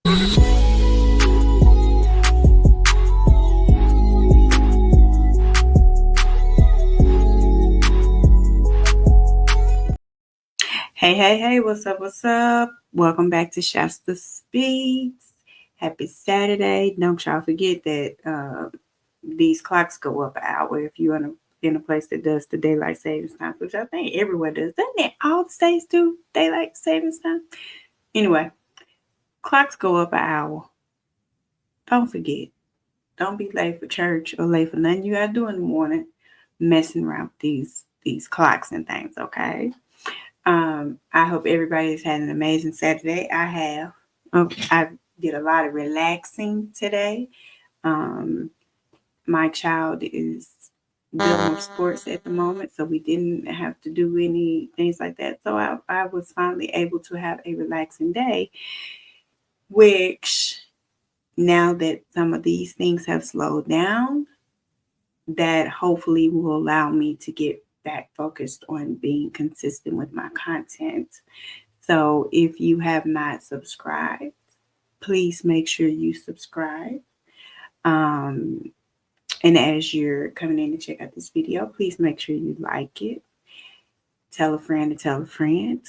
Hey, what's up? Welcome back to Shasta Speaks. Happy Saturday. Don't y'all forget that these clocks go up an hour if you're in a place that does the daylight savings time, which I think everywhere does. Doesn't it? All the states do daylight savings time? Anyway, clocks go up an hour. Don't forget. Don't be late for church or late for nothing you gotta do in the morning messing around with these clocks and things, okay? I hope everybody's had an amazing Saturday. I have. I did a lot of relaxing today. My child is dealing with sports at the moment, so we didn't have to do any things like that. So I was finally able to have a relaxing day, which now that some of these things have slowed down, that hopefully will allow me to get back focused on being consistent with my content. So if you have not subscribed, please make sure you subscribe. Um, and as you're coming in to check out this video, please make sure you like it. Tell a friend to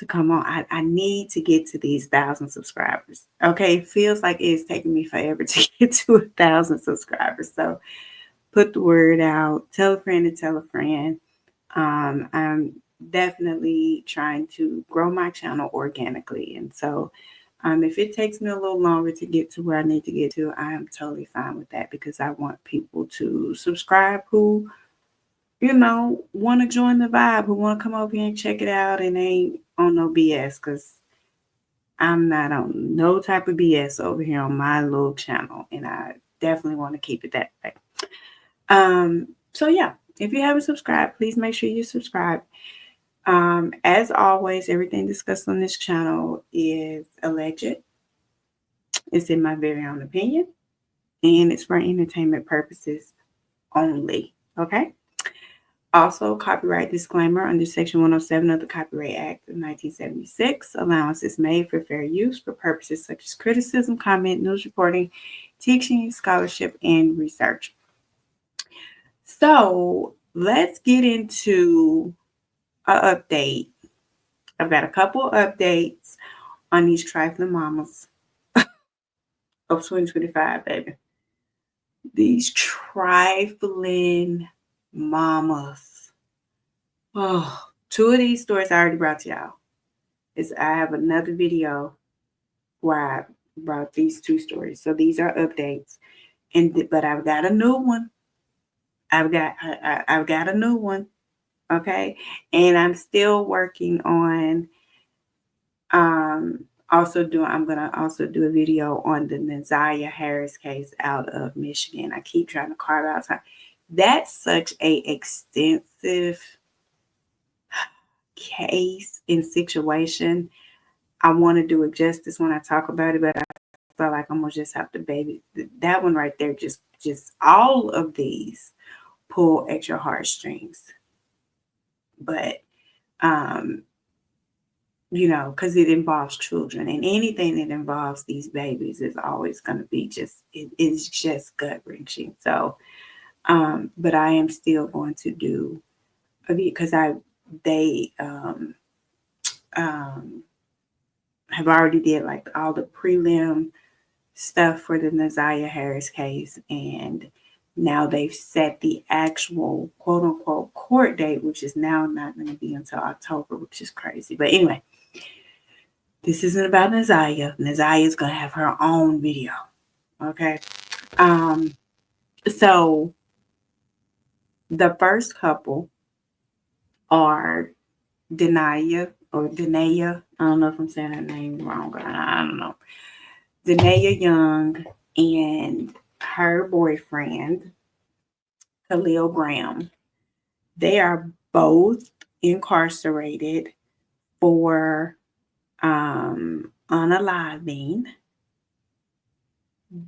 come on. I need to get to these 1,000 subscribers. Okay, it feels like it's taking me forever to get to 1,000 subscribers. So put the word out. Tell a friend to tell a friend. I'm definitely trying to grow my channel organically. And so if it takes me a little longer to get to where I need to get to, I am totally fine with that because I want people to subscribe who, want to join the vibe, who want to come over here and check it out and ain't on no BS because I'm not on no type of BS over here on my little channel. And I definitely want to keep it that way. So yeah, if you haven't subscribed, please make sure you subscribe. As always, everything discussed on this channel is alleged. It's in my very own opinion, and it's for entertainment purposes only. Okay. Also, copyright disclaimer under Section 107 of the Copyright Act of 1976. Allowance is made for fair use for purposes such as criticism, comment, news reporting, teaching, scholarship, and research. So let's get into an update. I've got a couple updates on these trifling mamas of 2025, baby. These trifling mamas. Oh, two of these stories I already brought to y'all. I have another video where I brought these two stories. So these are updates. But I've got a new one. I've got a new one. Okay. And I'm still working on I'm gonna also do a video on the Denaya Harris case out of Michigan. I keep trying to carve out time. That's such a extensive case and situation. I want to do it justice when I talk about it, but I feel like I'm gonna just have to baby that one right there. Just all of these pull at your heartstrings, but because it involves children, and anything that involves these babies is always going to be it's just gut wrenching. So, but I am still going to do because they have already did like all the prelim stuff for the Denaya Harris case, and now they've set the actual quote unquote court date, which is now not going to be until October, which is crazy. But anyway. This isn't about Denaya. Denaya is going to have her own video. Okay. So the first couple are Denaya. I don't know if I'm saying her name wrong. I don't know. Denaya Young and her boyfriend, Khalil Graham. They are both incarcerated for unaliving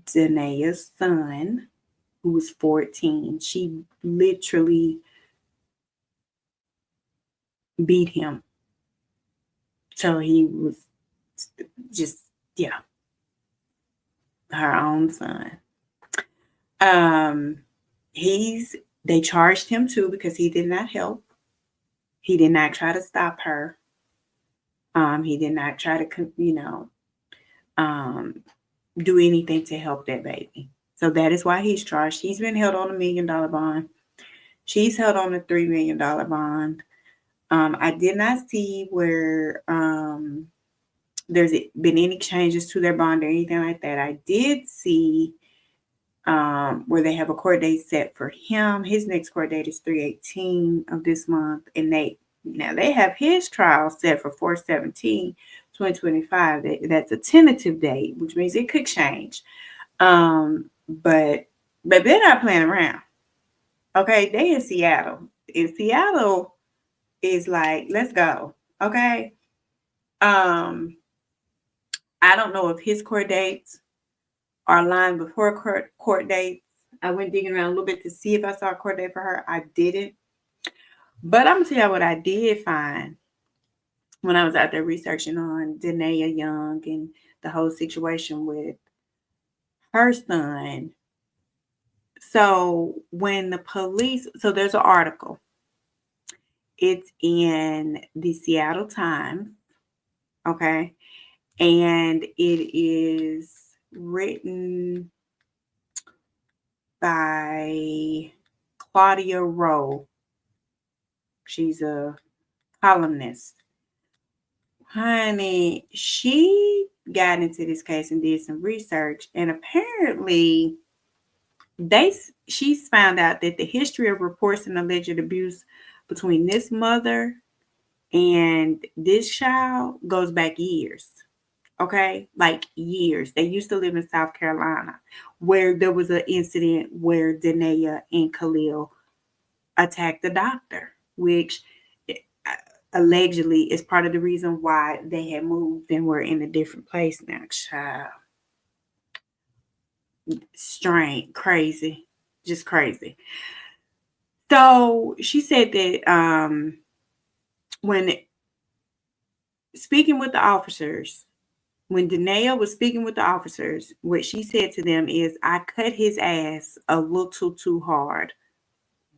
Denaya's son, who was 14. She literally beat him. So he was just, yeah. her own son. Um, they charged him too because he did not help. He did not try to stop her. He did not try to, um, do anything to help that baby. So that is why he's charged. He's been held on $1 million bond. She's held on a $3 million bond. I did not see where there's been any changes to their bond or anything like that. I did see where they have a court date set for him. His next court date is 3/18 of this month, and they have his trial set for 4/17/2025. That's a tentative date, which means it could change. But they're not playing around. Okay, they in Seattle. In Seattle is like, let's go. Okay. Um, I don't know if his court dates are aligned with her court dates. I went digging around a little bit to see if I saw a court date for her. I didn't. But I'm gonna tell you what I did find when I was out there researching on Denaya Young and the whole situation with her son. So when the police, so there's an article. It's in the Seattle Times, okay, and it is written by Claudia Rowe. She's a columnist. Honey, she got into this case and did some research, and apparently she's found out that the history of reports and alleged abuse between this mother and this child goes back years. Okay, like years. They used to live in South Carolina, where there was an incident where Denaya and Khalil attacked the doctor, which allegedly is part of the reason why they had moved and were in a different place now. Child, strange, crazy, just crazy. So she said that when speaking with the officers, when Denaya was speaking with the officers, what she said to them is, I cut his ass a little too hard.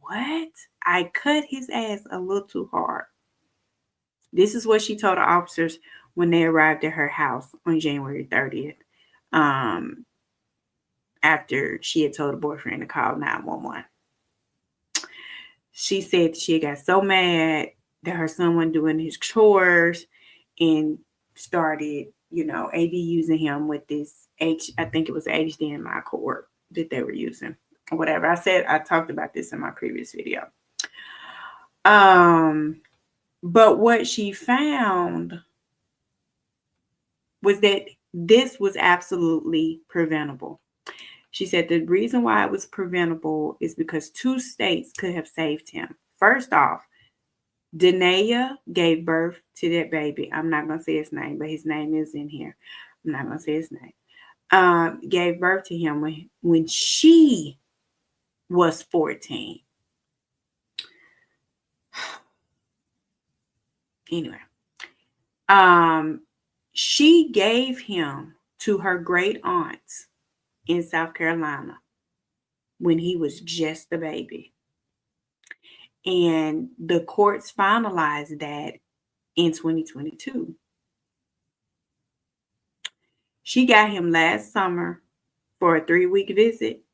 What? I cut his ass a little too hard. This is what she told the officers when they arrived at her house on January 30th, after she had told her boyfriend to call 911. She said she got so mad that her son wasn't doing his chores and started, AD using him with this I think it was HDMI cord that they were using or whatever. I talked about this in my previous video. But what she found was that this was absolutely preventable. She said the reason why it was preventable is because 2 states could have saved him. First off, Denaya gave birth to that baby. I'm not going to say his name, but his name is in here. I'm not going to say his name. Gave birth to him when she was 14. Anyway, she gave him to her great aunt in South Carolina when he was just a baby. And the courts finalized that in 2022. She got him last summer for a 3-week visit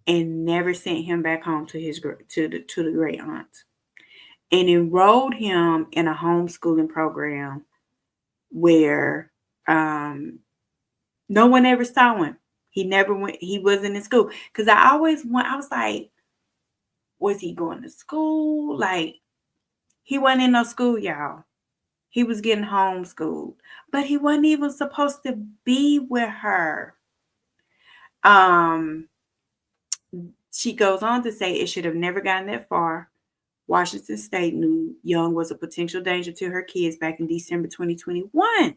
and never sent him back home to the great aunt, and enrolled him in a homeschooling program where no one ever saw him. He never went. He wasn't in school because I was like, was he going to school? Like, he wasn't in no school, y'all. He was getting homeschooled, but he wasn't even supposed to be with her. She goes on to say it should have never gotten that far. Washington State knew Young was a potential danger to her kids back in December 2021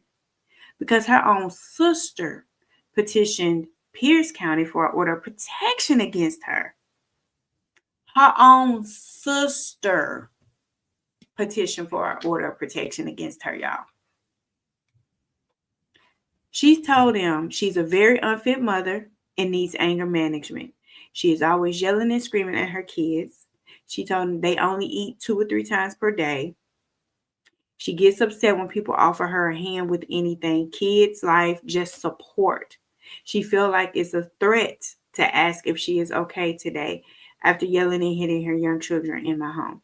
because her own sister petitioned Pierce County for an order of protection against her. Her own sister petitioned for an order of protection against her, y'all. She's told him she's a very unfit mother and needs anger management. She is always yelling and screaming at her kids. She told him they only eat 2 or 3 times per day. She gets upset when people offer her a hand with anything. Kids' life, just support. She feels like it's a threat to ask if she is okay today after yelling and hitting her young children in my home.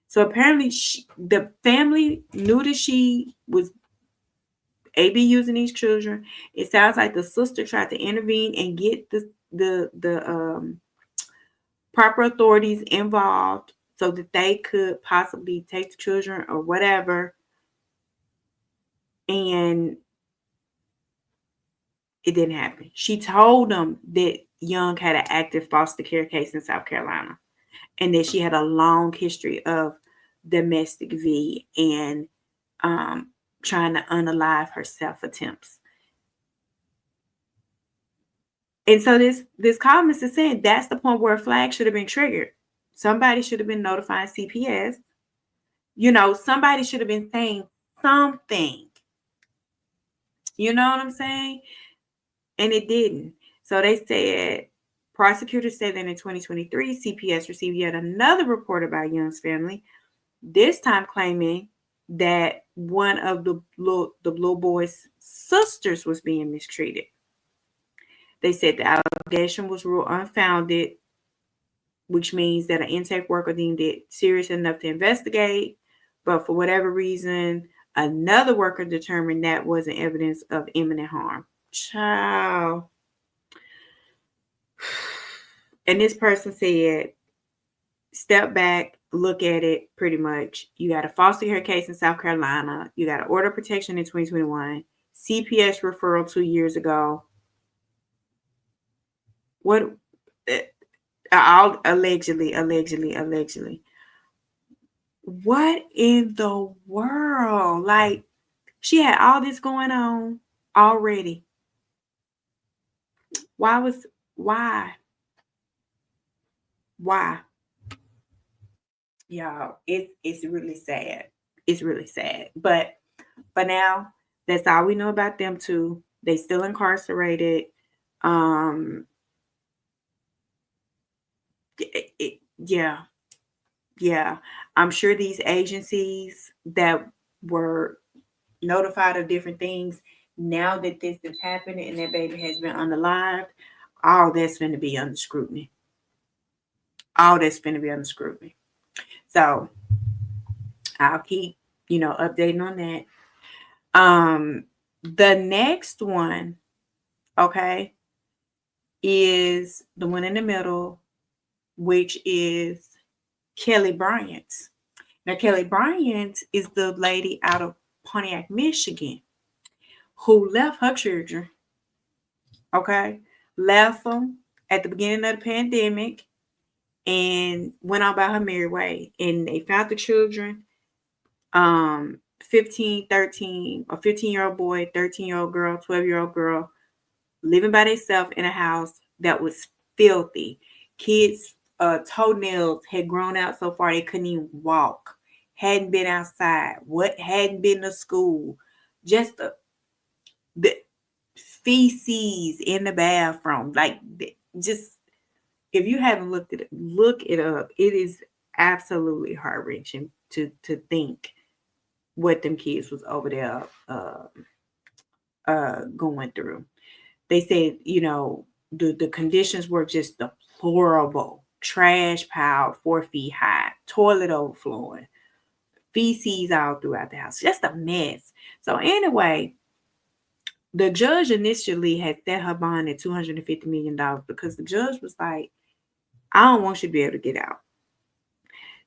So apparently, the family knew that she was AB using these children. It sounds like the sister tried to intervene and get the proper authorities involved so that they could possibly take the children or whatever. And it didn't happen. She told them that Young had an active foster care case in South Carolina and that she had a long history of domestic V and trying to unalive herself attempts. And so this columnist is saying that's the point where a flag should have been triggered. Somebody should have been notifying CPS. Somebody should have been saying something. You know what I'm saying? And it didn't. So they said, prosecutors said that in 2023, CPS received yet another report about Young's family, this time claiming that one of the little boy's sisters was being mistreated. They said the allegation was ruled unfounded, which means that an intake worker deemed it serious enough to investigate, but for whatever reason, another worker determined that wasn't evidence of imminent harm. Child. And this person said, step back, look at it pretty much. You got a foster care case in South Carolina. You got an order of protection in 2021. CPS referral 2 years ago. What? Allegedly. What in the world? Like, she had all this going on already. Why? Y'all, it's really sad. It's really sad. But for now, that's all we know about them two. They still incarcerated. Yeah. Yeah. I'm sure these agencies that were notified of different things, now that this is happening and that baby has been unalived, all that's going to be under scrutiny. All that's going to be under scrutiny. So I'll keep, updating on that. The next one, okay, is the one in the middle, which is Kelli Bryant. Now, Kelli Bryant is the lady out of Pontiac, Michigan, who left her children, okay, left them at the beginning of the pandemic and went on by her merry way. And they found the children, 15, 13, a 15-year-old boy, 13-year-old girl, 12-year-old girl, living by themselves in a house that was filthy. Kids' toenails had grown out so far they couldn't even walk. Hadn't been outside. Hadn't been to school. Just the feces in the bathroom. Like, just, if you haven't looked at it, look it up. It is absolutely heart-wrenching to think what them kids was over there going through. They said, the conditions were just deplorable. Trash piled 4 feet high, toilet overflowing, feces all throughout the house. Just a mess. So anyway, the judge initially had set her bond at $250 million because the judge was like, I don't want you to be able to get out.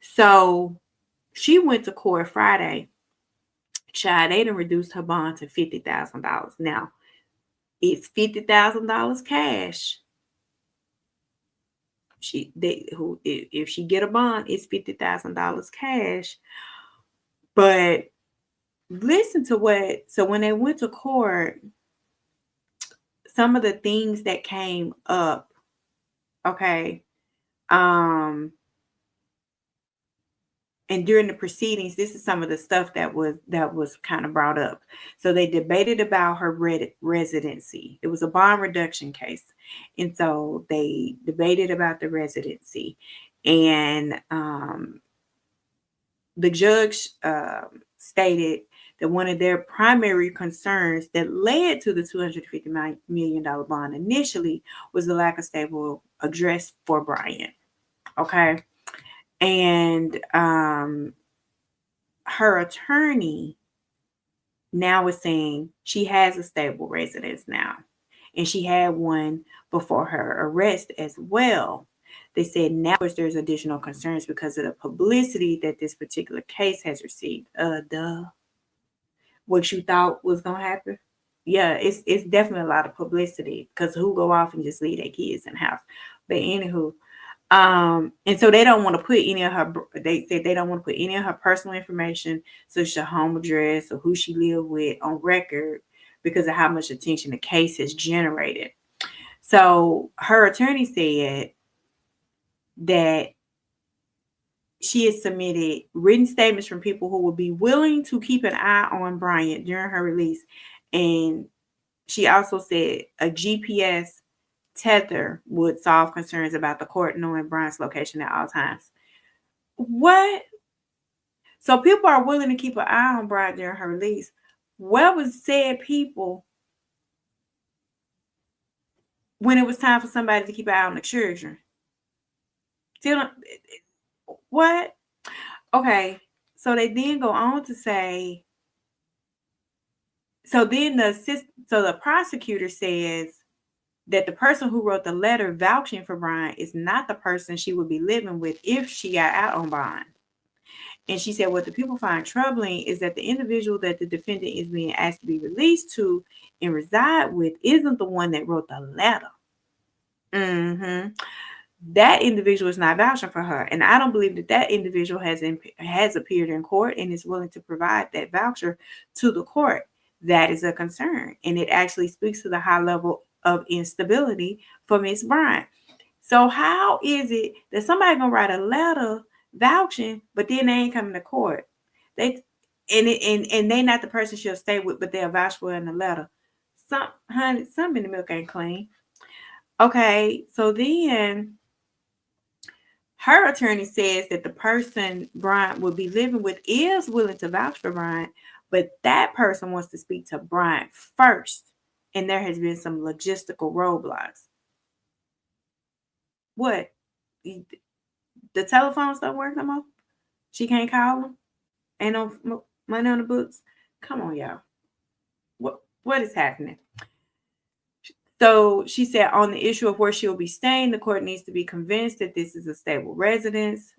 So she went to court Friday. Child, they done reduced her bond to $50,000. Now, it's $50,000 cash. If she get a bond, it's $50,000 cash. But listen to so when they went to court, some of the things that came up, okay, And during the proceedings, this is some of the stuff that was kind of brought up. So they debated about her residency. It was a bond reduction case, and so they debated about the residency. And the judge stated that one of their primary concerns that led to the $250 million bond initially was the lack of stable address for Bryant. Okay. And her attorney now is saying she has a stable residence now, and she had one before her arrest as well. They said now there's additional concerns because of the publicity that this particular case has received. What you thought was gonna happen? Yeah, it's definitely a lot of publicity because who go off and just leave their kids in the house? But anywho, and so they don't want to put any of her. They said they don't want to put any of her personal information, such as her home address or who she lived with, on record because of how much attention the case has generated. So her attorney said that she has submitted written statements from people who would be willing to keep an eye on Bryant during her release. And she also said a GPS tether would solve concerns about the court knowing Bryant's location at all times. What? So people are willing to keep an eye on Bryant during her release. Where was said people when it was time for somebody to keep an eye on the children? Still, what? Okay, so they then go on to say, so then the prosecutor says that the person who wrote the letter vouching for Bryant is not the person she would be living with if she got out on bond. And she said what the people find troubling is that the individual that the defendant is being asked to be released to and reside with isn't the one that wrote the letter. That individual is not vouching for her. And I don't believe that individual has appeared in court and is willing to provide that voucher to the court. That is a concern. And it actually speaks to the high level of instability for Miss Bryant. So how is it that somebody gonna write a letter vouching, but then they ain't coming to court? They they not the person she'll stay with, but they'll vouch for her in the letter. Some in the milk ain't clean. Okay, so then her attorney says that the person Bryant will be living with is willing to vouch for Bryant, but that person wants to speak to Bryant first, and there has been some logistical roadblocks. What? The telephones don't work no more? She can't call them? Ain't no money on the books? Come on, y'all. What is happening? So she said on the issue of where she'll be staying, the court needs to be convinced that this is a stable residence.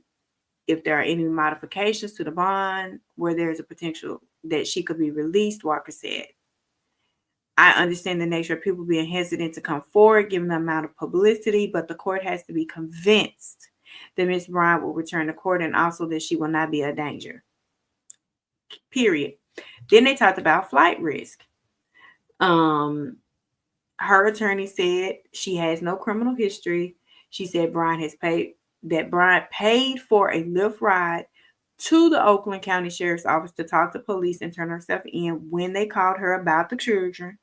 If there are any modifications to the bond where there's a potential that she could be released, Walker said. I understand the nature of people being hesitant to come forward given the amount of publicity, but the court has to be convinced that Ms. Bryant will return to court and also that she will not be a danger. Period. Then they talked about flight risk. Her attorney said she has no criminal history. She said Bryant paid for a Lyft ride to the Oakland County Sheriff's Office to talk to police and turn herself in when they called her about the children.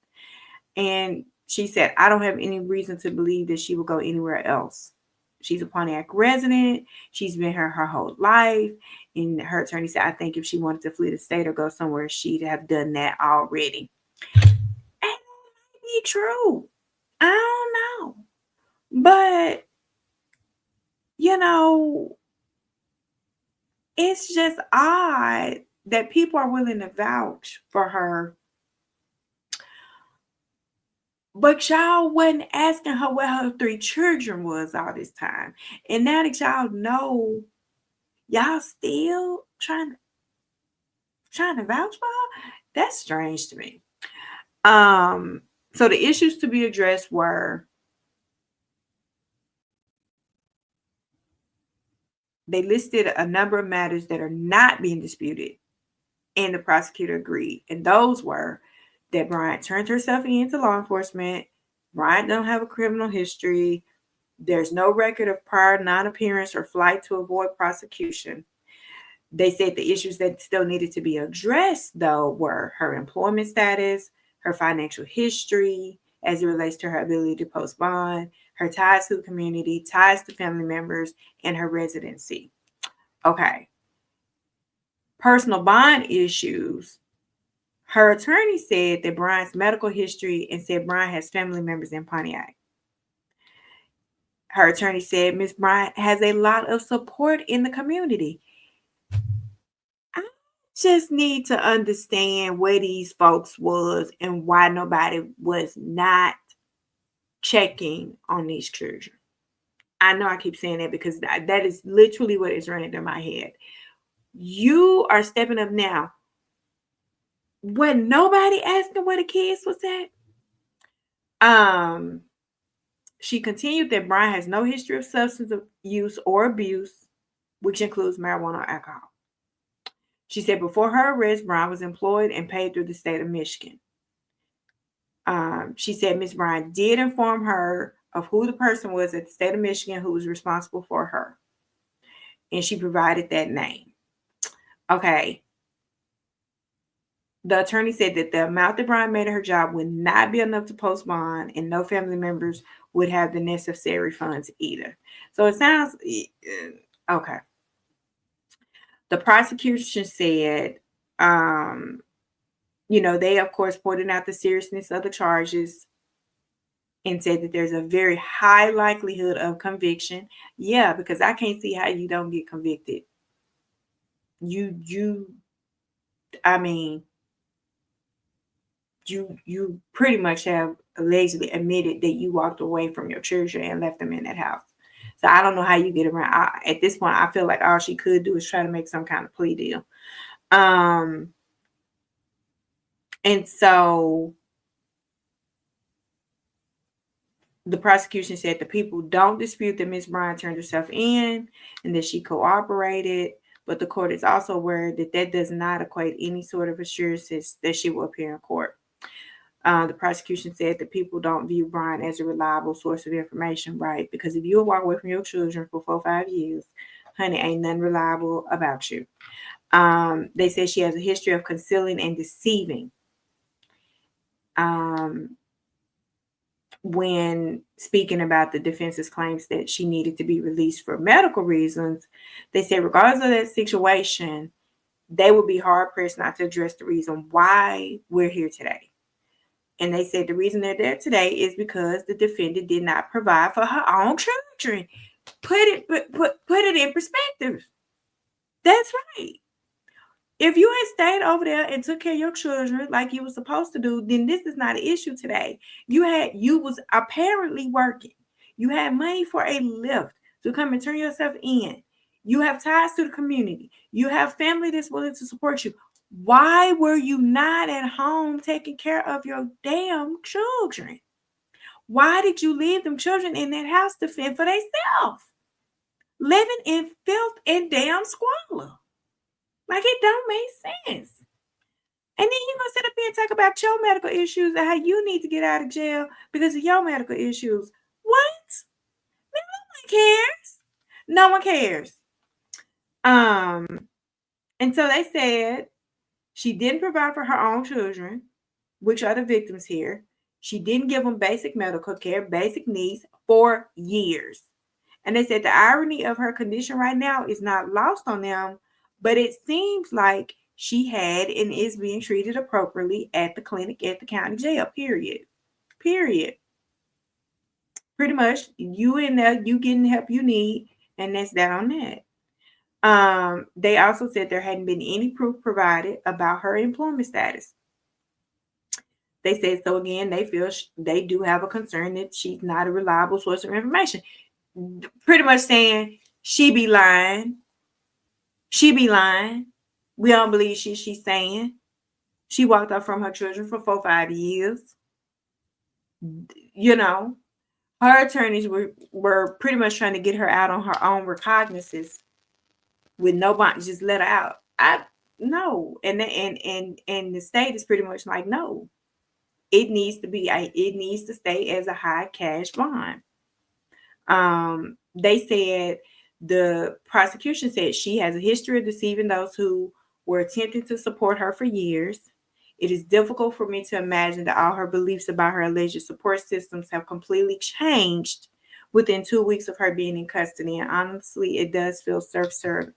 And she said, I don't have any reason to believe that she will go anywhere else. She's a Pontiac resident. She's been here her whole life. And her attorney said, I think if she wanted to flee the state or go somewhere, she'd have done that already. And that might be true. I don't know. But, it's just odd that people are willing to vouch for her. But y'all wasn't asking her where her 3 children was all this time. And now that y'all know, y'all still trying to vouch for her? That's strange to me. So the issues to be addressed were they listed a number of matters that are not being disputed, and the prosecutor agreed. And those were that Bryant turned herself in to law enforcement. Bryant don't have a criminal history. There's no record of prior non-appearance or flight to avoid prosecution. They said the issues that still needed to be addressed, though, were her employment status, her financial history as it relates to her ability to post bond, her ties to the community, ties to family members, and her residency. Okay. Personal bond issues. Her attorney said that Bryant's medical history and said Bryant has family members in Pontiac. Her attorney said Ms. Bryant has a lot of support in the community. I just need to understand where these folks was and why nobody was not checking on these children. I know I keep saying that because that is literally what is running through my head. You are stepping up now. When nobody asking where the kids was at. She continued that Bryant has no history of substance use or abuse, which includes marijuana or alcohol. She said before her arrest, Bryant was employed and paid through the state of Michigan. She said Ms. Bryant did inform her of who the person was at the state of Michigan who was responsible for her. And she provided that name. Okay. The attorney said that the amount that Bryant made of her job would not be enough to post bond, and no family members would have the necessary funds either. So it sounds okay. The prosecution said, they of course pointed out the seriousness of the charges and said that there's a very high likelihood of conviction. Yeah, because I can't see how you don't get convicted. You pretty much have allegedly admitted that you walked away from your children and left them in that house. So I don't know how you get around. At this point, I feel like all she could do is try to make some kind of plea deal. And so the prosecution said the people don't dispute that Ms. Bryant turned herself in and that she cooperated, but the court is also aware that that does not equate any sort of assurances that she will appear in court. The prosecution said that people don't view Bryant as a reliable source of information, right? Because if you walk away from your children for 4 or 5 years, honey, ain't nothing reliable about you. They said she has a history of concealing and deceiving. When speaking about the defense's claims that she needed to be released for medical reasons, they said regardless of that situation, they would be hard-pressed not to address the reason why we're here today. And they said the reason they're there today is because the defendant did not provide for her own children. Put it in perspective. That's right. If you had stayed over there and took care of your children like you were supposed to do, then this is not an issue today. You was apparently working. You had money for a lift to come and turn yourself in. You have ties to the community. You have family that's willing to support you. Why were you not at home taking care of your damn children? Why did you leave them children in that house to fend for themselves? Living in filth and damn squalor. Like, it don't make sense. And then you're going to sit up here and talk about your medical issues and how you need to get out of jail because of your medical issues. What? No one cares. No one cares. And so they said she didn't provide for her own children, which are the victims here. She didn't give them basic medical care, basic needs for years. And they said the irony of her condition right now is not lost on them, but it seems like she had and is being treated appropriately at the clinic at the county jail, period. Pretty much, you in there, you getting the help you need, and that's that on that. They also said there hadn't been any proof provided about her employment status. They said, so again, they feel they do have a concern that she's not a reliable source of information. Pretty much saying she be lying. We don't believe she's saying. She walked up from her children for 4 or 5 years. Her attorneys were pretty much trying to get her out on her own recognizance with no bond, just let her out. No. And the state is pretty much like, no. It needs to stay as a high cash bond. They said The prosecution said she has a history of deceiving those who were attempting to support her for years. It is difficult for me to imagine that all her beliefs about her alleged support systems have completely changed within 2 weeks of her being in custody. And honestly, it does feel self-serving.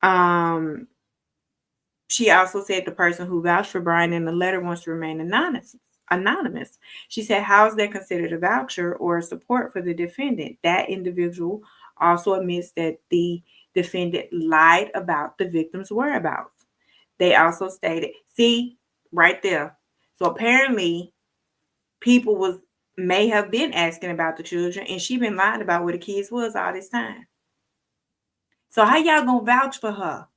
Um, She also said the person who vouched for Brian in the letter wants to remain anonymous. She said, how is that considered a voucher or a support for the defendant? That individual also admits that the defendant lied about the victim's whereabouts. They also stated, see, right there. So apparently people may have been asking about the children, and she been lying about where the kids was all this time. So how y'all gonna vouch for her?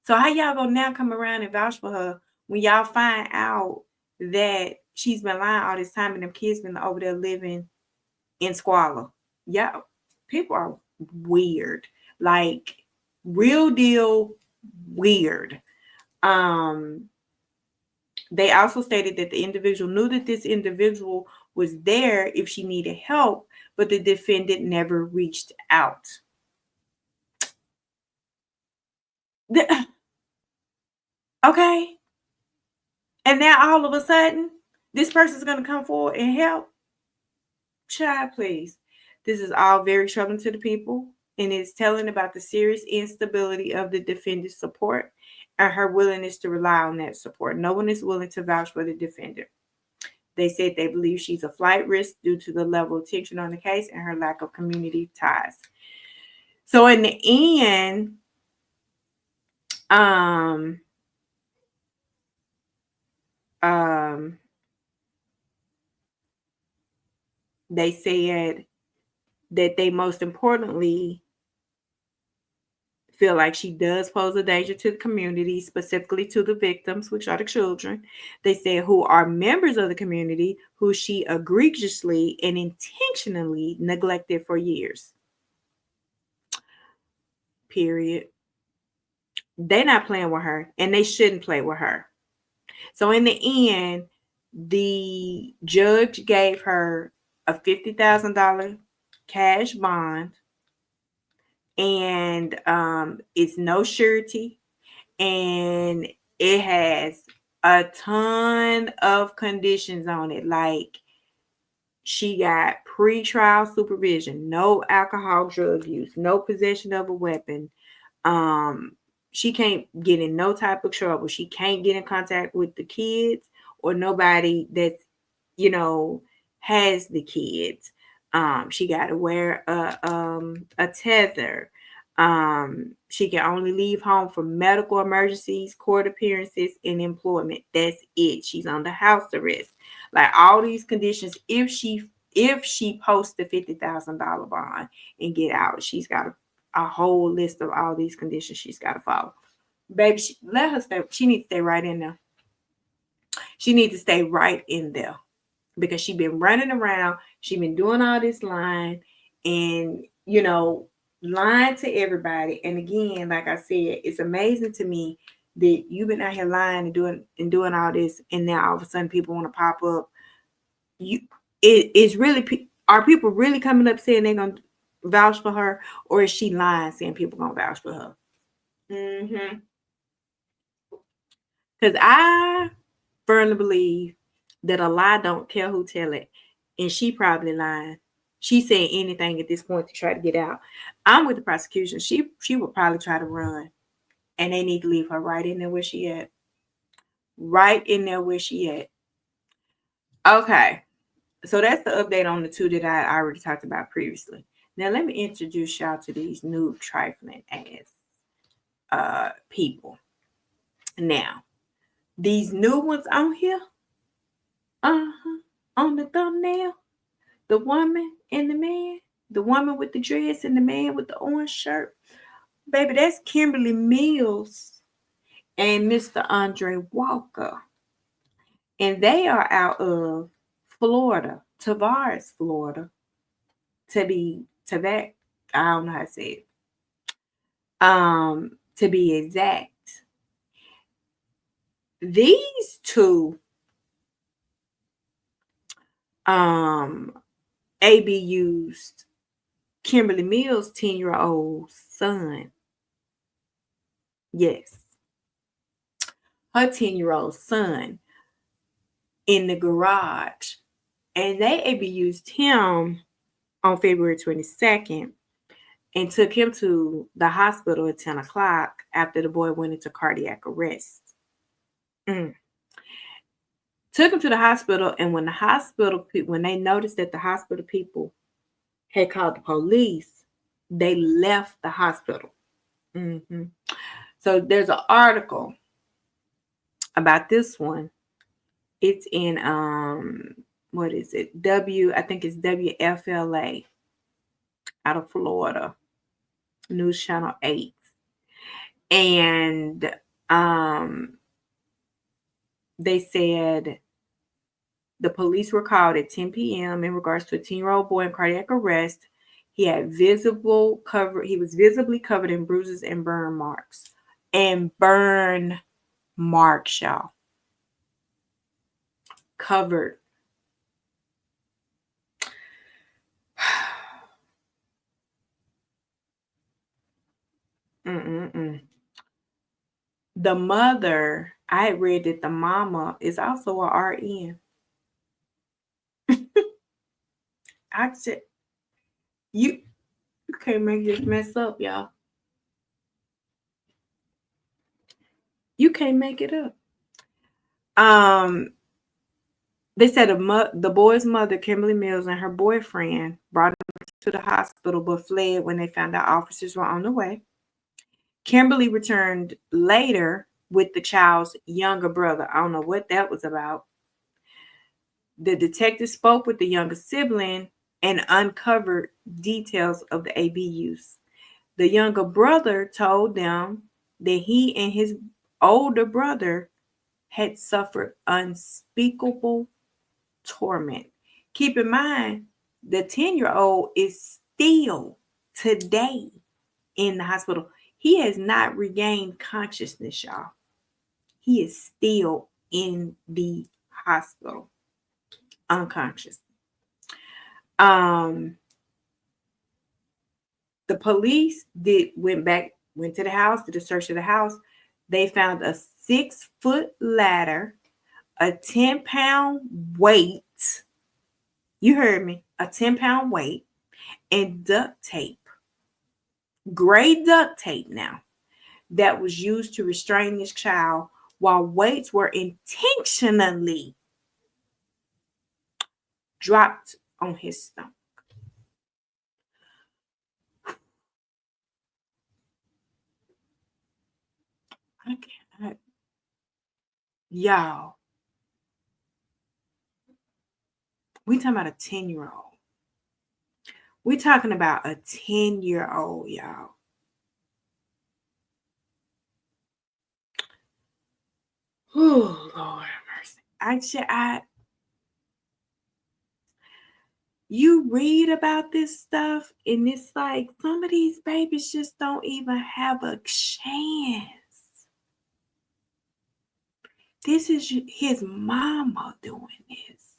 So how y'all gonna now come around and vouch for her when y'all find out that she's been lying all this time and them kids been over there living in squalor? Y'all, people are weird. Like real deal weird. They also stated that the individual knew that this individual was there if she needed help, but the defendant never reached out. Okay. And now all of a sudden, this person's going to come forward and help. Child, please. This is all very troubling to the people, and it's telling about the serious instability of the defendant's support and her willingness to rely on that support. No one is willing to vouch for the defendant. They said they believe she's a flight risk due to the level of tension on the case and her lack of community ties. So in the end, they said that they most importantly feel like she does pose a danger to the community, specifically to the victims, which are the children. They said who are members of the community who she egregiously and intentionally neglected for years. Period. They're not playing with her, and they shouldn't play with her. So in the end, the judge gave her a $50,000 cash bond, and it's no surety, and it has a ton of conditions on it. Like she got pre-trial supervision, no alcohol, drug use, no possession of a weapon. She can't get in no type of trouble. She can't get in contact with the kids or nobody that's, has the kids. She got to wear a tether. She can only leave home for medical emergencies, court appearances, and employment. That's it. She's under house arrest. Like all these conditions, if she posts the $50,000 bond and get out, she's got a whole list of all these conditions she's got to follow. Baby, let her stay. She needs to stay right in there. She needs to stay right in there because she's been running around. She's been doing all this lying and, lying to everybody. And again, like I said, it's amazing to me that you've been out here lying and doing all this, and now all of a sudden people want to pop up. It's really, are people really coming up saying they're gonna vouch for her, or is she lying saying people gonna vouch for her? Because I firmly believe that a lie don't care who tell it, and she probably lying. She's saying anything at this point to try to get out. I'm with the prosecution. She would probably try to run, and they need to leave her right in there where she at. Right in there where she at. Okay, so that's the update on the two that I already talked about previously. Now let me introduce y'all to these new trifling ass people. Now, these new ones on here, on the thumbnail, the woman and the man, the woman with the dress and the man with the orange shirt. Baby, that's Kimberly Mills and Mr. Andre Walker. And they are out of Florida, Tavares, Florida. I don't know how to say it. To be exact. These two AB used Kimberly Mills' 10-year-old son. Yes, her 10-year-old son in the garage. And they AB used him on February 22nd and took him to the hospital at 10 o'clock after the boy went into cardiac arrest. Took him to the hospital, and when they noticed that the hospital people had called the police, they left the hospital. So there's an article about this one. It's in what is it? I think it's WFLA out of Florida, News Channel 8. And they said the police were called at 10 p.m. in regards to a 10-year-old boy in cardiac arrest. He was visibly covered in bruises and burn marks. And burn marks, y'all. Covered. The mother, I had read that the mama is also a RN. I said, you can't make this mess up, y'all. You can't make it up. They said the boy's mother, Kimberly Mills, and her boyfriend brought him to the hospital but fled when they found out officers were on the way. Kimberly returned later with the child's younger brother. I don't know what that was about. The detective spoke with the younger sibling and uncovered details of the AB use. The younger brother told them that he and his older brother had suffered unspeakable torment. Keep in mind, the 10-year-old is still today in the hospital. He has not regained consciousness, y'all. He is still in the hospital, unconscious. The police went to the house, did a search of the house. They found a 6-foot ladder, a 10-pound weight. You heard me, a 10-pound weight, and duct tape. Gray duct tape now that was used to restrain this child while weights were intentionally dropped on his stomach. I cannot. Y'all, we talking about a 10-year-old. We talking about a 10-year-old, y'all. Oh, Lord have mercy. You read about this stuff, and it's like some of these babies just don't even have a chance. This is his mama doing this.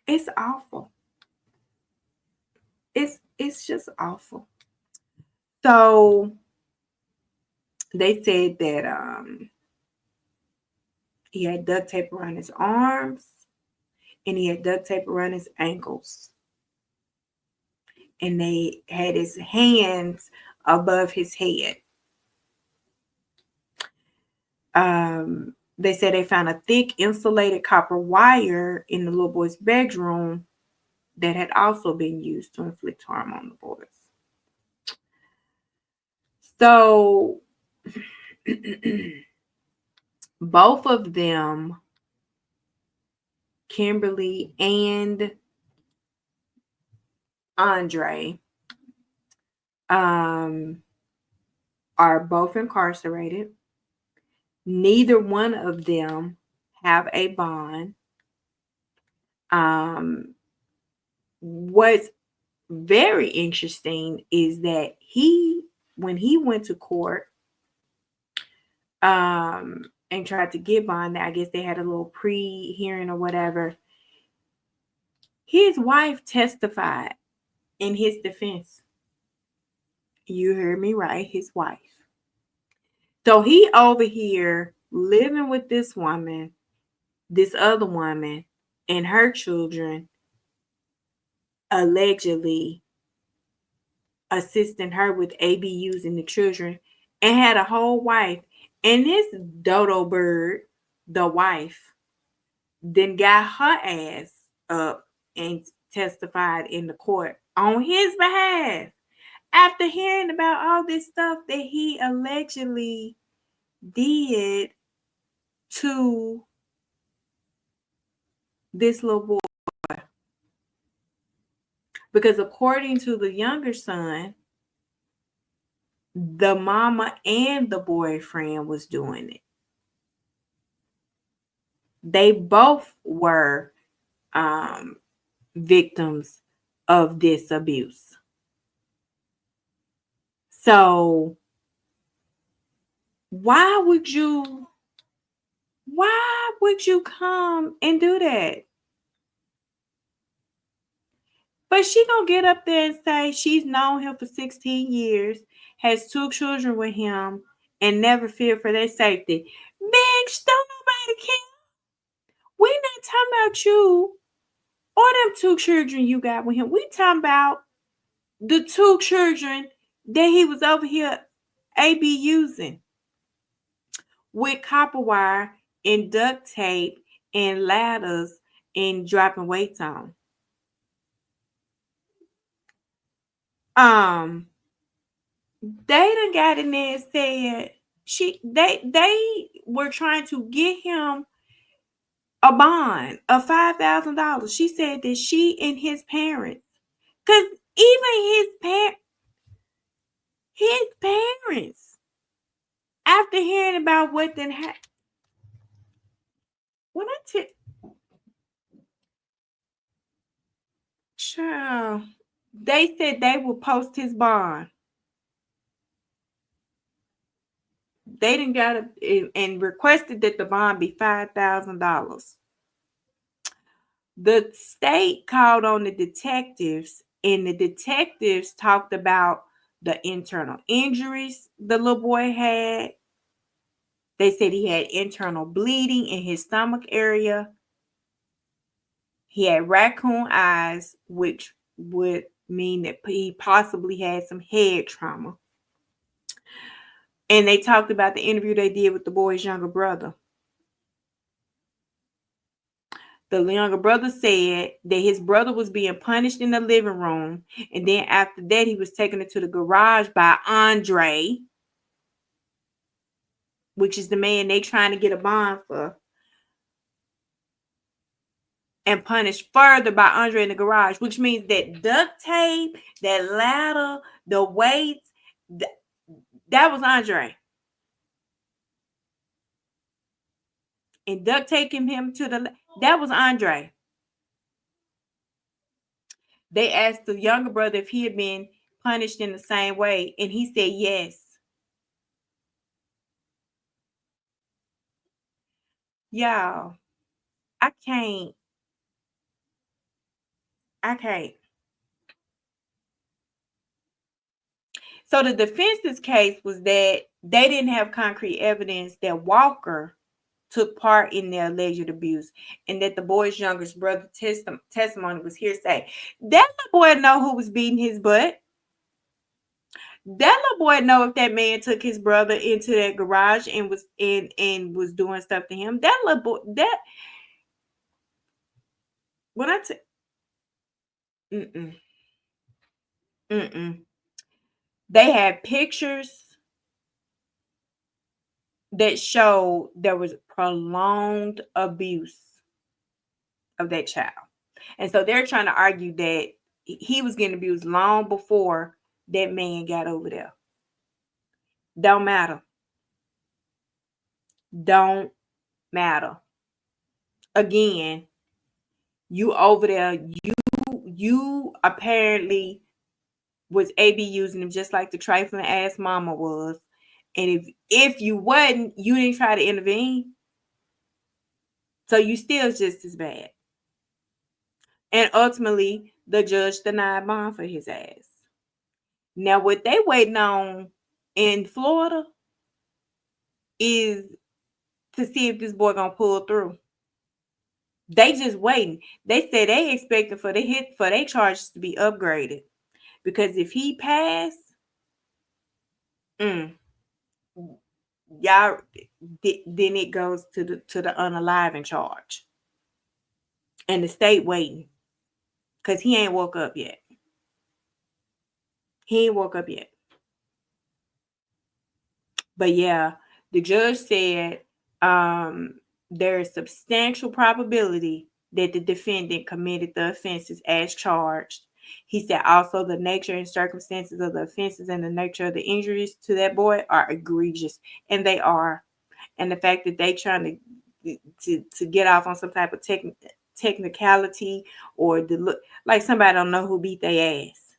It's awful. It's just awful. So they said that he had duct tape around his arms and he had duct tape around his ankles. And they had his hands above his head. They said they found a thick insulated copper wire in the little boy's bedroom that had also been used to inflict harm on the boys. So both of them, Kimberly and Andre, are both incarcerated. Neither one of them have a bond. What's very interesting is that when he went to court, and tried to get bonded. I guess they had a little pre-hearing or whatever. His wife testified in his defense. You heard me right, his wife. So he over here living with this woman, this other woman, and her children, allegedly assisting her with ABUs and the children, and had a whole wife. And this dodo bird, the wife, then got her ass up and testified in the court on his behalf after hearing about all this stuff that he allegedly did to this little boy. Because according to the younger son, the mama and the boyfriend was doing it. They both were victims of this abuse. So why would you come and do that? But she gonna get up there and say she's known him for 16 years, has 2 children with him, and never feared for their safety. Bitch, don't nobody care. We not talking about you or them 2 children you got with him. We talking about the 2 children that he was over here AB using with copper wire and duct tape and ladders and dropping weights on. They done got in there and said they were trying to get him a bond of $5,000. She said that she and his parents, because even his parents, after hearing about what then happened, when I tell child, they said they will post his bond. They didn't got it and requested that the bond be $5,000. The state called on the detectives, and the detectives talked about the internal injuries the little boy had. They said he had internal bleeding in his stomach area. He had raccoon eyes, which would mean that he possibly had some head trauma. And they talked about the interview they did with the boy's younger brother. The younger brother said that his brother was being punished in the living room. And then after that, he was taken into the garage by Andre, which is the man they trying to get a bond for, and punished further by Andre in the garage, which means that duct tape, that ladder, the weights, that was Andre. And duct taping him to that was Andre. They asked the younger brother if he had been punished in the same way, and he said yes. Y'all, I can't. So the defense's case was that they didn't have concrete evidence that Walker took part in the alleged abuse, and that the boy's youngest brother testimony was hearsay. That little boy know who was beating his butt. That little boy know if that man took his brother into that garage and was doing stuff to him. That little boy, that when I mm-mm, mm-mm. They had pictures that showed there was prolonged abuse of that child. And so they're trying to argue that he was getting abused long before that man got over there. Don't matter. Don't matter. Again, you over there, you apparently was AB using him just like the trifling ass mama was. And if you wasn't, you didn't try to intervene. So you still just as bad. And ultimately, the judge denied bond for his ass. Now, what they waiting on in Florida is to see if this boy gonna pull through. They just waiting. They said they expecting for their charges to be upgraded. Because if he pass, y'all, then it goes to the unaliving charge. And the state waiting. Because he ain't woke up yet. He ain't woke up yet. But yeah, the judge said there is substantial probability that the defendant committed the offenses as charged. He said also the nature and circumstances of the offenses and the nature of the injuries to that boy are egregious, and they are. And the fact that they trying to get off on some type of technicality or like somebody don't know who beat their ass.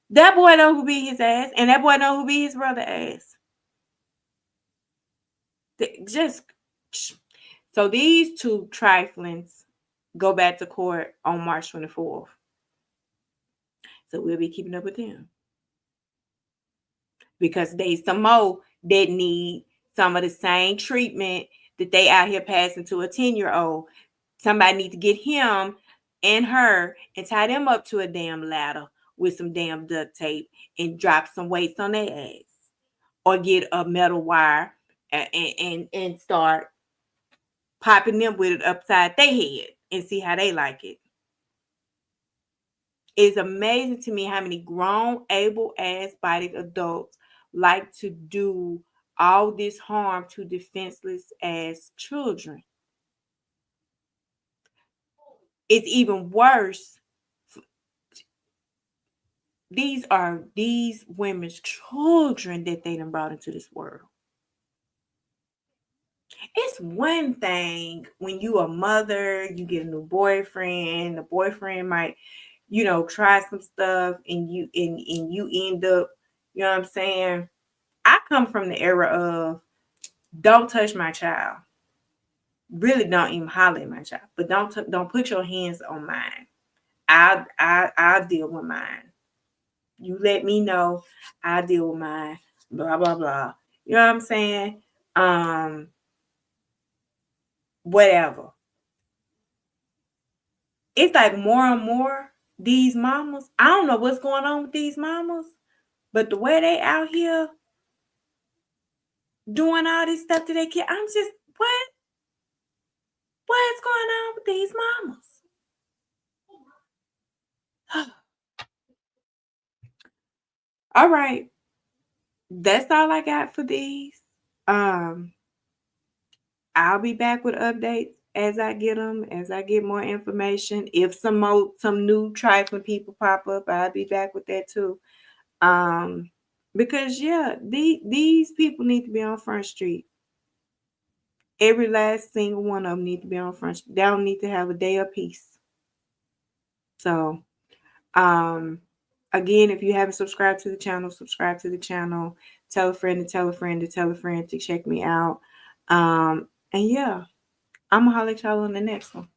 That boy know who beat his ass, and that boy know who beat his brother ass. Just so these two triflings go back to court on March 24th. So we'll be keeping up with them. Because they some more that need some of the same treatment that they out here passing to a 10-year-old. Somebody need to get him and her and tie them up to a damn ladder with some damn duct tape and drop some weights on their ass. Or get a metal wire and start popping them with it upside their head and see how they like it. It's amazing to me how many grown, able-ass bodied adults like to do all this harm to defenseless ass children. It's even worse. These are these women's children that they done brought into this world. It's one thing when you a mother, you get a new boyfriend, the boyfriend might, try some stuff and you end up, you know what I'm saying? I come from the era of don't touch my child. Really don't even holler at my child, but don't put your hands on mine. I'll deal with mine. You let me know, I'll deal with mine. Blah blah blah. You know what I'm saying? Whatever. It's like more and more these mamas. I don't know what's going on with these mamas, but the way they out here doing all this stuff to their kid, I'm just what's going on with these mamas? All right. That's all I got for these. I'll be back with updates as I get them, as I get more information. If some new trifling people pop up, I'll be back with that too. Because these people need to be on Front Street. Every last single one of them need to be on Front Street. They don't need to have a day of peace. So, again, if you haven't subscribed to the channel, subscribe to the channel. Tell a friend to tell a friend to tell a friend to check me out. And yeah, I'm gonna holler at y'all on the next one.